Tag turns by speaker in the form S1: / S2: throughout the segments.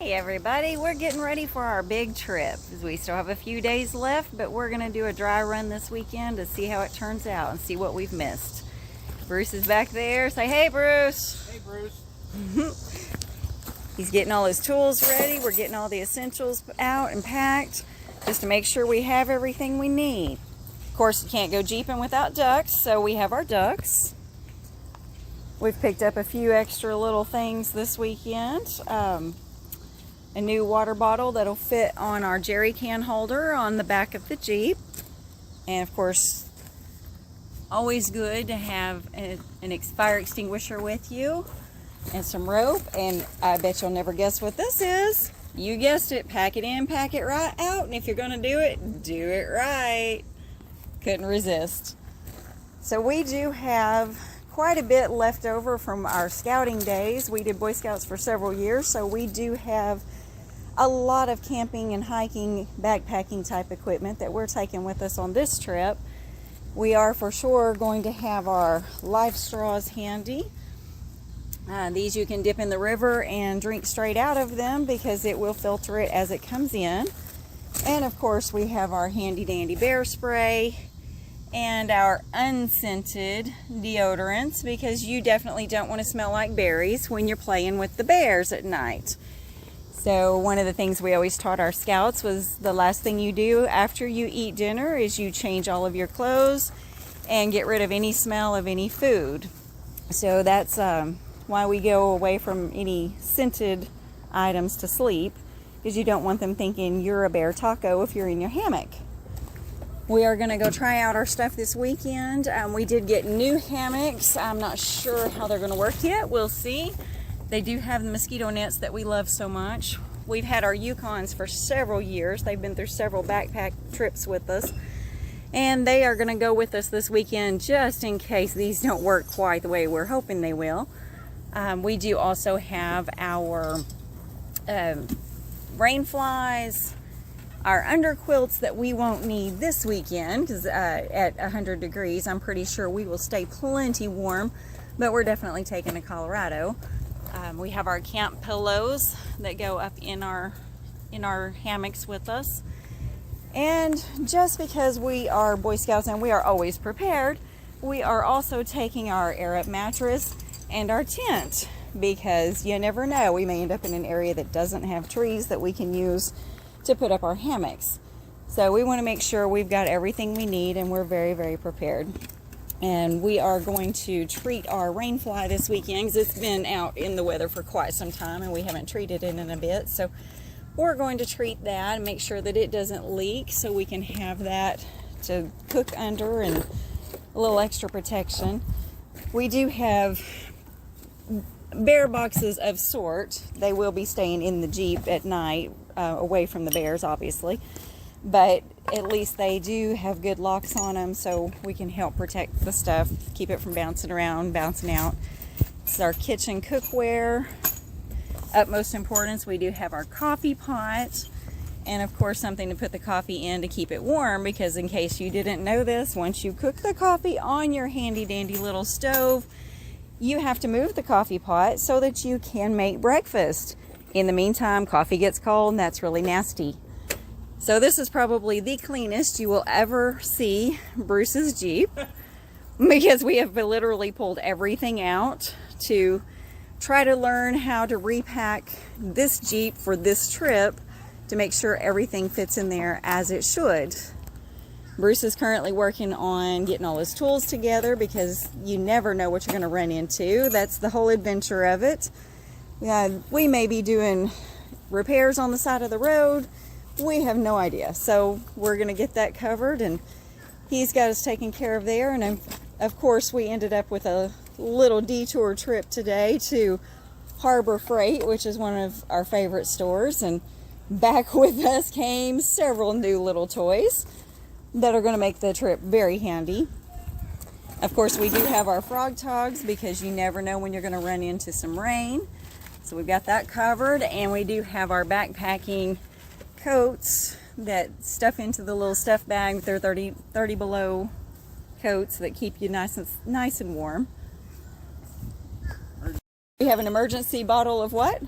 S1: Hey everybody, we're getting ready for our big trip. We still have a few days left, but we're going to do a dry run this weekend to see how it turns out and see what we've missed. Bruce is back there. Say hey, Bruce.
S2: Hey, Bruce.
S1: He's getting all his tools ready. We're getting all the essentials out and packed just to make sure we have everything we need. Of course, you can't go jeeping without ducks, so we have our ducks. We've picked up a few extra little things this weekend. A new water bottle that'll fit on our jerry can holder on the back of the Jeep. And of course, always good to have an fire extinguisher with you and some rope. And I bet you'll never guess what this is. You guessed it, pack it in, pack it right out. And if you're gonna do it right. Couldn't resist. So we do have quite a bit left over from our scouting days. We did Boy Scouts for several years, so we do have a lot of camping and hiking, backpacking type equipment that we're taking with us on this trip. We are for sure going to have our life straws handy. These you can dip in the river and drink straight out of them because it will filter it as it comes in. And of course we have our handy dandy bear spray and our unscented deodorants because you definitely don't want to smell like berries when you're playing with the bears at night. So one of the things we always taught our scouts was the last thing you do after you eat dinner is you change all of your clothes and get rid of any smell of any food. So that's why we go away from any scented items to sleep, because you don't want them thinking you're a bear taco if you're in your hammock. We are going to go try out our stuff this weekend. We did get new hammocks. I'm not sure how they're going to work yet. We'll see. They do have the mosquito nets that we love so much. We've had our Yukons for several years. They've been through several backpack trips with us. And they are going to go with us this weekend just in case these don't work quite the way we're hoping they will. We do also have our rain flies, our underquilts that we won't need this weekend because at 100 degrees I'm pretty sure we will stay plenty warm, but we're definitely taking to Colorado. We have our camp pillows that go up in our hammocks with us. And just because we are Boy Scouts and we are always prepared, we are also taking our air-up mattress and our tent because you never know, we may end up in an area that doesn't have trees that we can use to put up our hammocks. So we want to make sure we've got everything we need and we're very, very prepared. And we are going to treat our rain fly this weekend because it's been out in the weather for quite some time and we haven't treated it in a bit. So we're going to treat that and make sure that it doesn't leak so we can have that to cook under and a little extra protection. We do have bear boxes of sort. They will be staying in the Jeep at night, away from the bears obviously. But at least they do have good locks on them so we can help protect the stuff, keep it from bouncing around, bouncing out. This is our kitchen cookware. Utmost importance, we do have our coffee pot and of course something to put the coffee in to keep it warm because in case you didn't know this, once you cook the coffee on your handy dandy little stove, you have to move the coffee pot so that you can make breakfast. In the meantime, coffee gets cold and that's really nasty. So this is probably the cleanest you will ever see Bruce's Jeep because we have literally pulled everything out to try to learn how to repack this Jeep for this trip to make sure everything fits in there as it should. Bruce is currently working on getting all his tools together because you never know what you're going to run into. That's the whole adventure of it. We may be doing repairs on the side of the road. We have no idea. So we're going to get that covered and he's got us taken care of there. And of course we ended up with a little detour trip today to Harbor Freight, which is one of our favorite stores. And back with us came several new little toys that are going to make the trip very handy. Of course we do have our frog togs because you never know when you're going to run into some rain. So we've got that covered and we do have our backpacking coats that stuff into the little stuff bag with their 30 below coats that keep you nice and warm. We have an emergency bottle of what?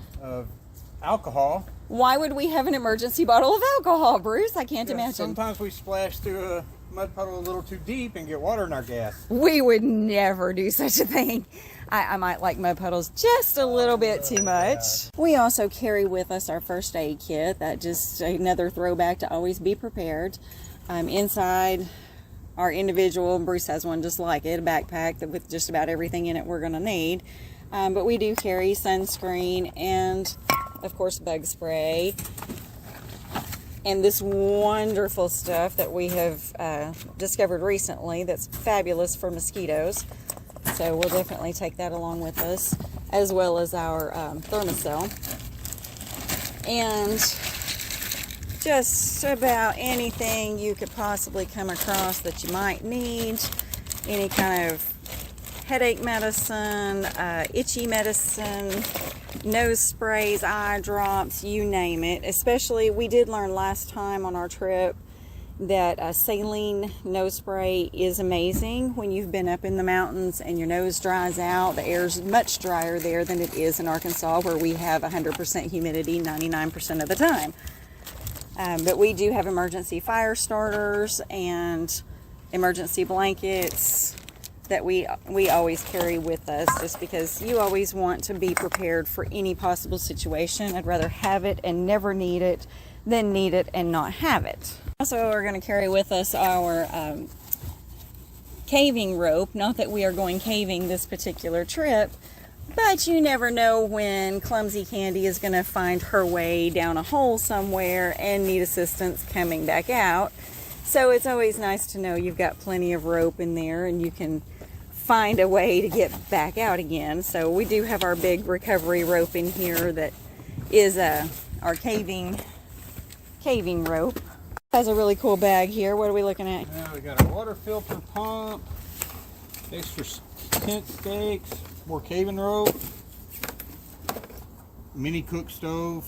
S2: alcohol.
S1: Why would we have an emergency bottle of alcohol, Bruce? I can't imagine.
S2: Sometimes we splash through a mud puddle a little too deep and get water in our gas.
S1: We would never do such a thing. I might like mud puddles just a little bit too much. Yeah. We also carry with us our first aid kit. That just another throwback to always be prepared. Inside our individual, Bruce has one just like it, a backpack with just about everything in it we're going to need. But we do carry sunscreen and, of course, bug spray. And this wonderful stuff that we have discovered recently that's fabulous for mosquitoes. So we'll definitely take that along with us, as well as our thermocell. And just about anything you could possibly come across that you might need. Any kind of headache medicine, itchy medicine, nose sprays, eye drops, you name it. Especially, we did learn last time on our trip that saline nose spray is amazing when you've been up in the mountains and your nose dries out. The air's much drier there than it is in Arkansas, where we have 100% humidity 99% of the time. But we do have emergency fire starters and emergency blankets that we always carry with us, just because you always want to be prepared for any possible situation. I'd rather have it and never need it than need it and not have it. Also, we're going to carry with us our caving rope. Not that we are going caving this particular trip, but you never know when Clumsy Candy is going to find her way down a hole somewhere and need assistance coming back out. So it's always nice to know you've got plenty of rope in there and you can find a way to get back out again. So we do have our big recovery rope in here that is our caving rope. Has a really cool bag here. What are we looking at?
S2: Yeah, we got our water filter pump, extra tent stakes, more caving rope, mini cook stove,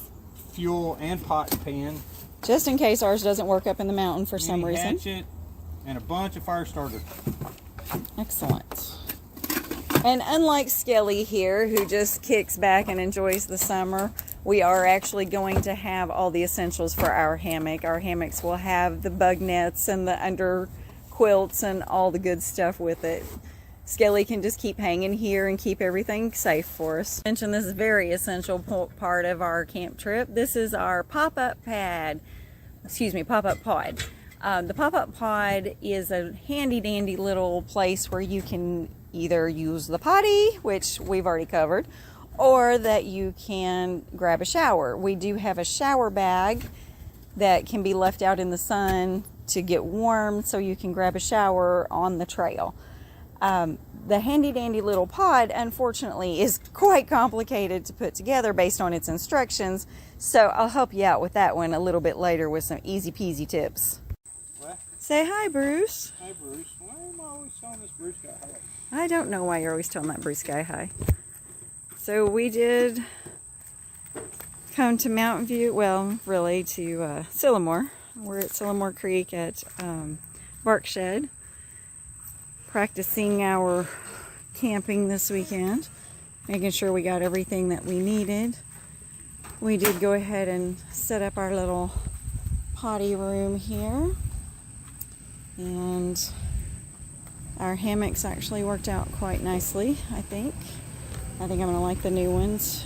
S2: fuel and pot and pan.
S1: Just in case ours doesn't work up in the mountain for some reason.
S2: Hatchet and a bunch of fire starters.
S1: Excellent. And unlike Skelly here, who just kicks back and enjoys the summer, we are actually going to have all the essentials for our hammock. Our hammocks will have the bug nets and the under quilts and all the good stuff with it. Skelly can just keep hanging here and keep everything safe for us. I mentioned this is a very essential part of our camp trip. This is our pop-up pod. The pop-up pod is a handy-dandy little place where you can either use the potty, which we've already covered, or that you can grab a shower. We do have a shower bag that can be left out in the sun to get warm, so you can grab a shower on the trail. The handy-dandy little pod, unfortunately, is quite complicated to put together based on its instructions, so I'll help you out with that one a little bit later with some easy-peasy tips.
S2: What?
S1: Say hi, Bruce.
S2: Hi, Bruce. Why am I always telling this Bruce guy hi?
S1: I don't know why you're always telling that Bruce guy hi. So we did come to Mountain View, well, really to Sylamore. We're at Sylamore Creek at Bark Shed, practicing our camping this weekend, making sure we got everything that we needed. We did go ahead and set up our little potty room here, and our hammocks actually worked out quite nicely, I think. I'm going to like the new ones,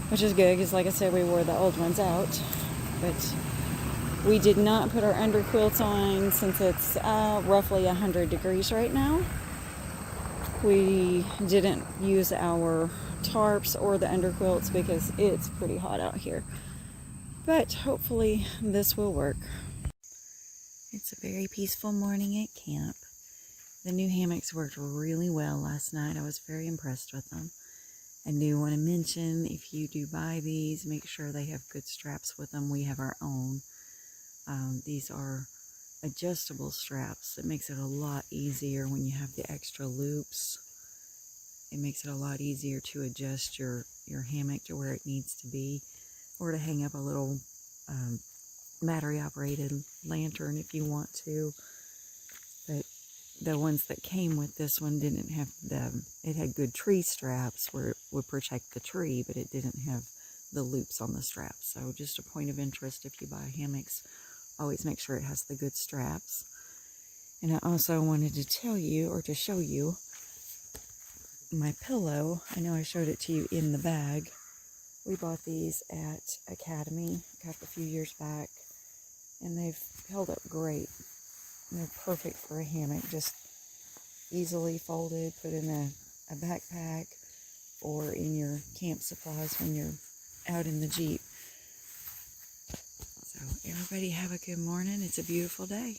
S1: which is good because, like I said, we wore the old ones out. But we did not put our under quilts on since it's roughly 100 degrees right now. We didn't use our tarps or the under quilts because it's pretty hot out here. But hopefully this will work. It's a very peaceful morning at camp. The new hammocks worked really well last night. I was very impressed with them. I do want to mention, if you do buy these, make sure they have good straps with them. We have our own. These are adjustable straps. It makes it a lot easier when you have the extra loops. It makes it a lot easier to adjust your hammock to where it needs to be, or to hang up a little battery operated lantern if you want to. But the ones that came with this one didn't have it had good tree straps where it would protect the tree, but it didn't have the loops on the straps. So just a point of interest, if you buy hammocks, always make sure it has the good straps. And I also wanted to tell you, or to show you, my pillow. I know I showed it to you in the bag. We bought these at Academy a few years back, and they've held up great. They're perfect for a hammock, just easily folded, put in a backpack or in your camp supplies when you're out in the Jeep. So everybody have a good morning. It's a beautiful day.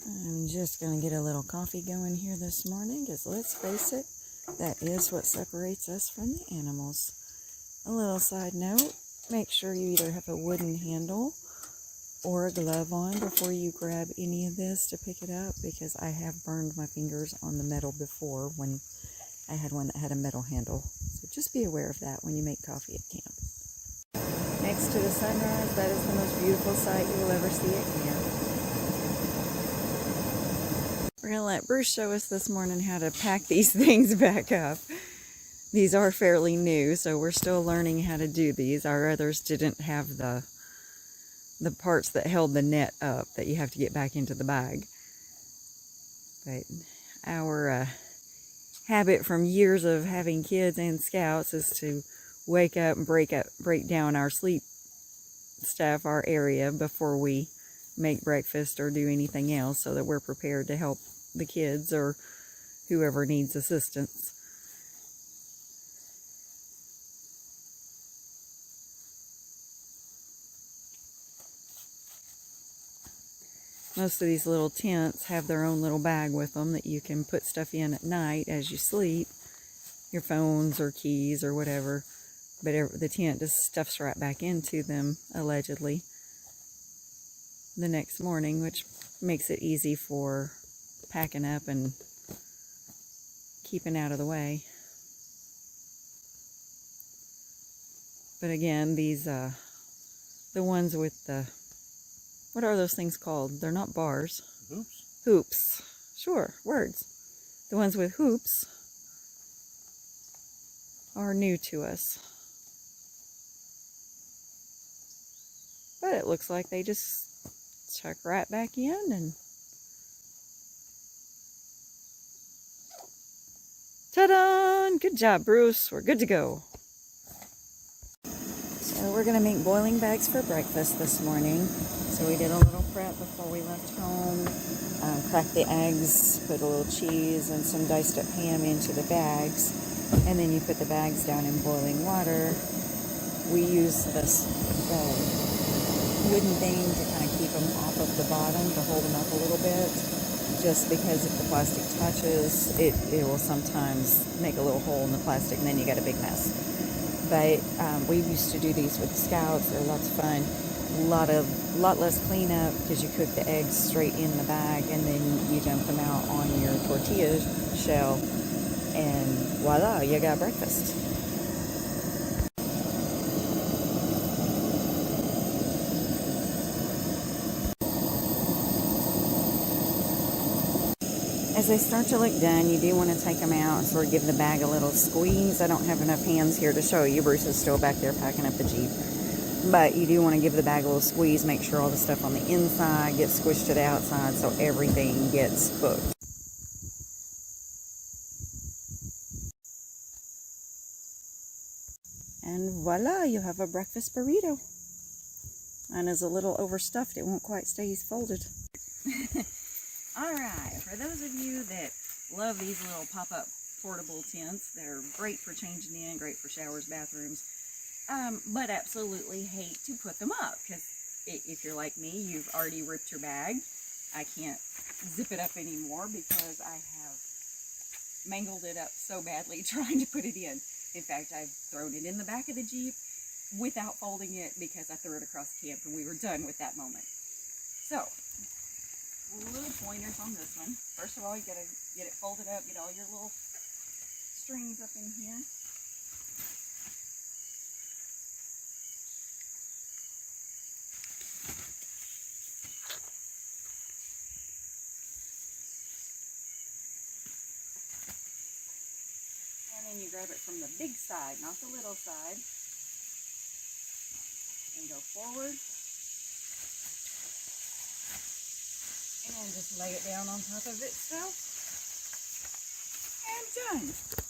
S1: I'm just going to get a little coffee going here this morning, because let's face it, that is what separates us from the animals. A little side note, make sure you either have a wooden handle or a glove on before you grab any of this to pick it up, because I have burned my fingers on the metal before when I had one that had a metal handle. So just be aware of that when you make coffee at camp. Next to the sunrise, that is the most beautiful sight you will ever see at camp. We're going to let Bruce show us this morning how to pack these things back up. These are fairly new, so we're still learning how to do these. Our others didn't have the parts that held the net up that you have to get back into the bag. But our habit from years of having kids and scouts is to wake up and break down our sleep stuff, our area, before we make breakfast or do anything else, so that we're prepared to help the kids or whoever needs assistance. Most of these little tents have their own little bag with them that you can put stuff in at night as you sleep, your phones or keys or whatever, but the tent just stuffs right back into them, allegedly, the next morning, which makes it easy for packing up and keeping out of the way. But again, these, the ones with the, what are those things called? They're not bars.
S2: Hoops?
S1: Hoops. Sure, words. The ones with hoops are new to us. But it looks like they just chuck right back in, and ta-da! Good job, Bruce. We're good to go. So we're going to make boiling bags for breakfast this morning. So we did a little prep before we left home. Cracked the eggs, put a little cheese and some diced up ham into the bags. And then you put the bags down in boiling water. We use this wooden thing to kind of keep them off of the bottom, to hold them up a little bit. Just because if the plastic touches, it will sometimes make a little hole in the plastic, and then you got a big mess. But we used to do these with the scouts. They're lots of fun. A lot less cleanup, because you cook the eggs straight in the bag and then you dump them out on your tortilla shell, and voila, you got breakfast. As they start to look done, you do want to take them out and sort of give the bag a little squeeze. I don't have enough hands here to show you. Bruce is still back there packing up the Jeep. But you do want to give the bag a little squeeze, make sure all the stuff on the inside gets squished to the outside so everything gets cooked. And voila, you have a breakfast burrito. Mine is a little overstuffed. It won't quite stay folded. Alright, for those of you that love these little pop-up portable tents, they're great for changing in, great for showers, bathrooms, but absolutely hate to put them up, because if you're like me, you've already ripped your bag. I can't zip it up anymore because I have mangled it up so badly trying to put it in. In fact, I've thrown it in the back of the Jeep without folding it because I threw it across camp and we were done with that moment. So, little pointers on this one. First of all, you gotta get it folded up, get all your little strings up in here. then you grab it from the big side, not the little side. And go forward. And just lay it down on top of itself. And done.